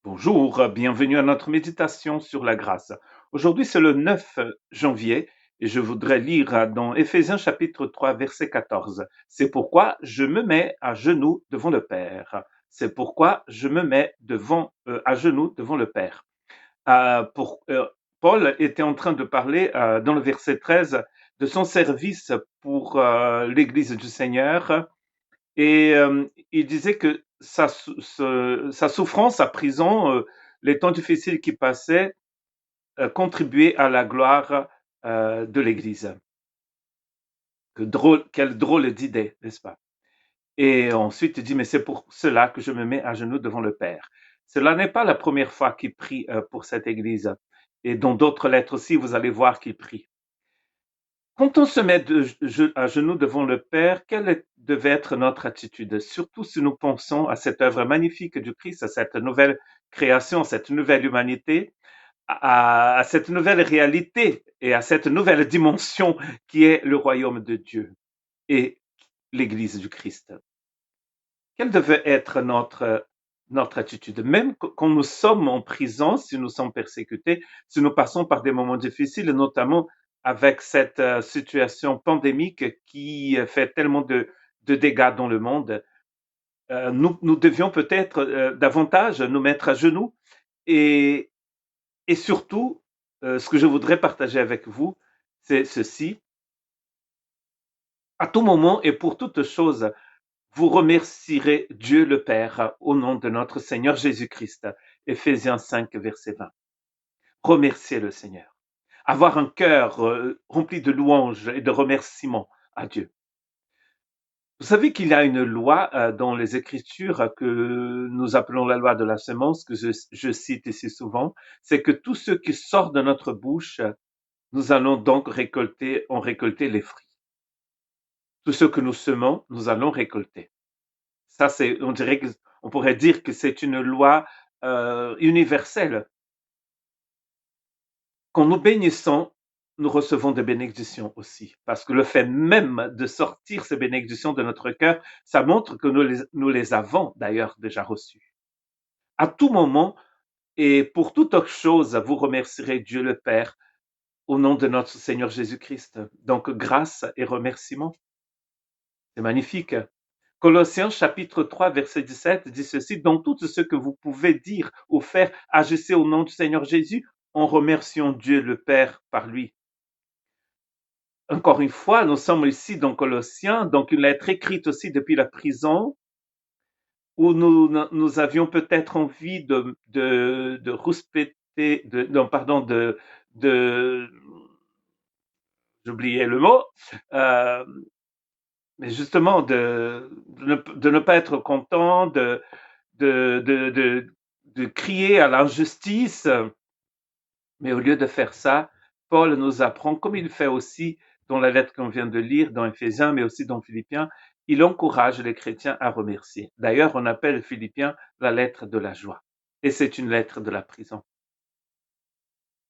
Bonjour, bienvenue à notre méditation sur la grâce. Aujourd'hui, c'est le 9 janvier et je voudrais lire dans Éphésiens chapitre 3, verset 14. C'est pourquoi je me mets à genoux devant le Père. C'est pourquoi je me mets à genoux devant le Père. Paul était en train de parler dans le verset 13 de son service pour l'Église du Seigneur et il disait que sa souffrance, sa prison, les temps difficiles qui passaient, contribuaient à la gloire de l'Église. Quelle drôle d'idée, n'est-ce pas? Et ensuite, il dit, mais c'est pour cela que je me mets à genoux devant le Père. Cela n'est pas la première fois qu'il prie pour cette Église. Et dans d'autres lettres aussi, vous allez voir qu'il prie. Quand on se met à genoux devant le Père, quelle devait être notre attitude? Surtout si nous pensons à cette œuvre magnifique du Christ, à cette nouvelle création, cette nouvelle humanité, à cette nouvelle réalité et à cette nouvelle dimension qui est le royaume de Dieu et l'Église du Christ. Quelle devait être notre attitude? Même quand nous sommes en prison, si nous sommes persécutés, si nous passons par des moments difficiles, notamment avec cette situation pandémique qui fait tellement de dégâts dans le monde, nous devions peut-être davantage nous mettre à genoux et, et surtout, ce que je voudrais partager avec vous, c'est ceci. À tout moment et pour toute chose, vous remercierez Dieu le Père au nom de notre Seigneur Jésus-Christ. Éphésiens 5, verset 20. Remerciez le Seigneur. Avoir un cœur rempli de louanges et de remerciements à Dieu. Vous savez qu'il y a une loi dans les Écritures que nous appelons la loi de la semence, que je cite ici souvent, c'est que tout ce qui sort de notre bouche, nous allons donc récolter les fruits. Tout ce que nous semons, nous allons récolter. Ça, on pourrait dire que c'est une loi universelle. Quand nous bénissons, nous recevons des bénédictions aussi. Parce que le fait même de sortir ces bénédictions de notre cœur, ça montre que nous les avons d'ailleurs déjà reçues. À tout moment et pour toute autre chose, vous remercierez Dieu le Père au nom de notre Seigneur Jésus-Christ. Donc, grâce et remerciement. C'est magnifique. Colossiens chapitre 3, verset 17 dit ceci, dans tout ce que vous pouvez dire ou faire, agissez au nom du Seigneur Jésus en remerciant Dieu le Père par lui. Encore une fois, nous sommes ici dans Colossiens, donc une lettre écrite aussi depuis la prison, où nous avions peut-être envie de rouspéter, non, pardon, de, j'oubliais le mot, euh, mais justement de ne pas être content, de, de, de, de crier à l'injustice. Mais au lieu de faire ça, Paul nous apprend, comme il fait aussi dans la lettre qu'on vient de lire, dans Éphésiens, mais aussi dans Philippiens, il encourage les chrétiens à remercier. D'ailleurs, on appelle Philippiens la lettre de la joie. Et c'est une lettre de la prison.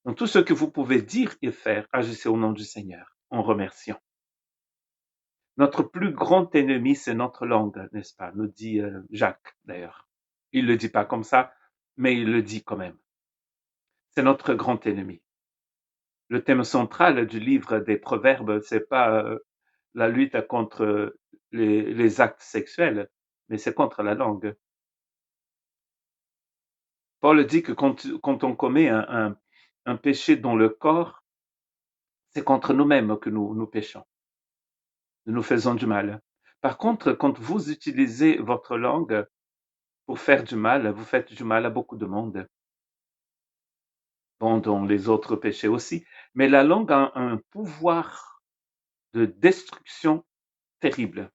Donc tout ce que vous pouvez dire et faire, agissez au nom du Seigneur, en remerciant. Notre plus grand ennemi, c'est notre langue, n'est-ce pas? Nous dit Jacques, d'ailleurs. Il ne le dit pas comme ça, mais il le dit quand même. C'est notre grand ennemi. Le thème central du livre des Proverbes, c'est pas la lutte contre les actes sexuels, mais c'est contre la langue. Paul dit que quand on commet un péché dans le corps, c'est contre nous-mêmes que nous péchons. Nous nous faisons du mal. Par contre, quand vous utilisez votre langue pour faire du mal, vous faites du mal à beaucoup de monde. Bon, dans les autres péchés aussi. Mais la langue a un pouvoir de destruction terrible.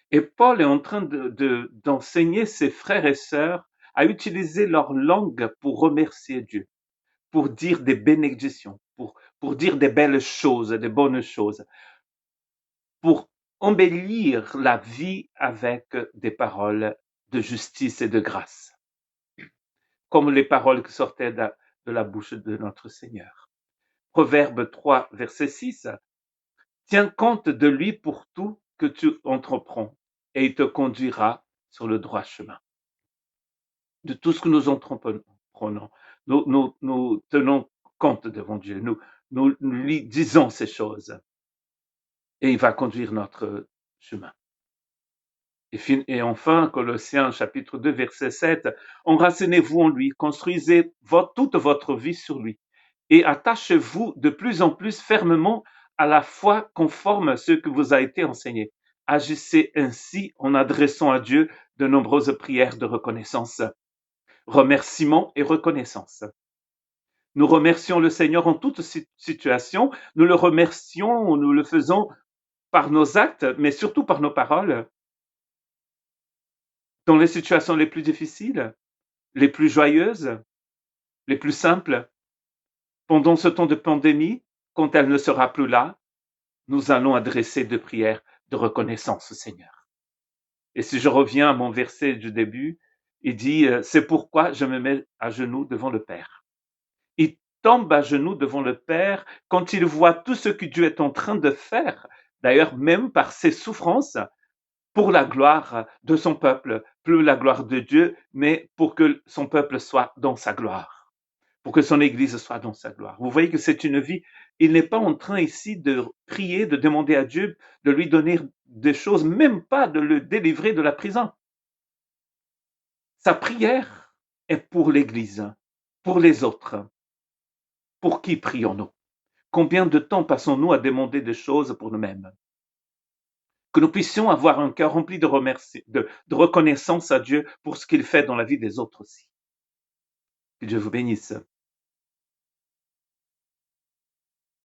Et Paul est en train d'enseigner ses frères et sœurs à utiliser leur langue pour remercier Dieu, pour dire des bénédictions, pour dire des belles choses, des bonnes choses, pour embellir la vie avec des paroles de justice et de grâce, comme les paroles qui sortaient de la bouche de notre Seigneur. Proverbe 3, verset 6. Tiens compte de lui pour tout que tu entreprends, et il te conduira sur le droit chemin. de tout ce que nous entreprenons. Nous tenons compte devant Dieu, nous lui disons ces choses et il va conduire notre chemin. Et enfin, Colossiens chapitre 2, verset 7, enracinez-vous en lui, construisez toute votre vie sur lui et attachez-vous de plus en plus fermement à la foi conforme à ce que vous a été enseigné. Agissez ainsi en adressant à Dieu de nombreuses prières de reconnaissance, remerciements et reconnaissance. Nous remercions le Seigneur en toute situation. Nous le remercions, nous le faisons par nos actes, mais surtout par nos paroles. Dans les situations les plus difficiles, les plus joyeuses, les plus simples, pendant ce temps de pandémie, quand elle ne sera plus là, nous allons adresser des prières de reconnaissance au Seigneur. Et si je reviens à mon verset du début, il dit, c'est pourquoi je me mets à genoux devant le Père. Il tombe à genoux devant le Père quand il voit tout ce que Dieu est en train de faire, d'ailleurs même par ses souffrances, pour la gloire de son peuple, plus la gloire de Dieu, mais pour que son peuple soit dans sa gloire, pour que son Église soit dans sa gloire. Vous voyez que c'est une vie, il n'est pas en train ici de prier, de demander à Dieu de lui donner des choses, même pas de le délivrer de la prison. Sa prière est pour l'Église, pour les autres. Pour qui prions-nous? Combien de temps passons-nous à demander des choses pour nous-mêmes? Que nous puissions avoir un cœur rempli de reconnaissance à Dieu pour ce qu'il fait dans la vie des autres aussi. Que Dieu vous bénisse.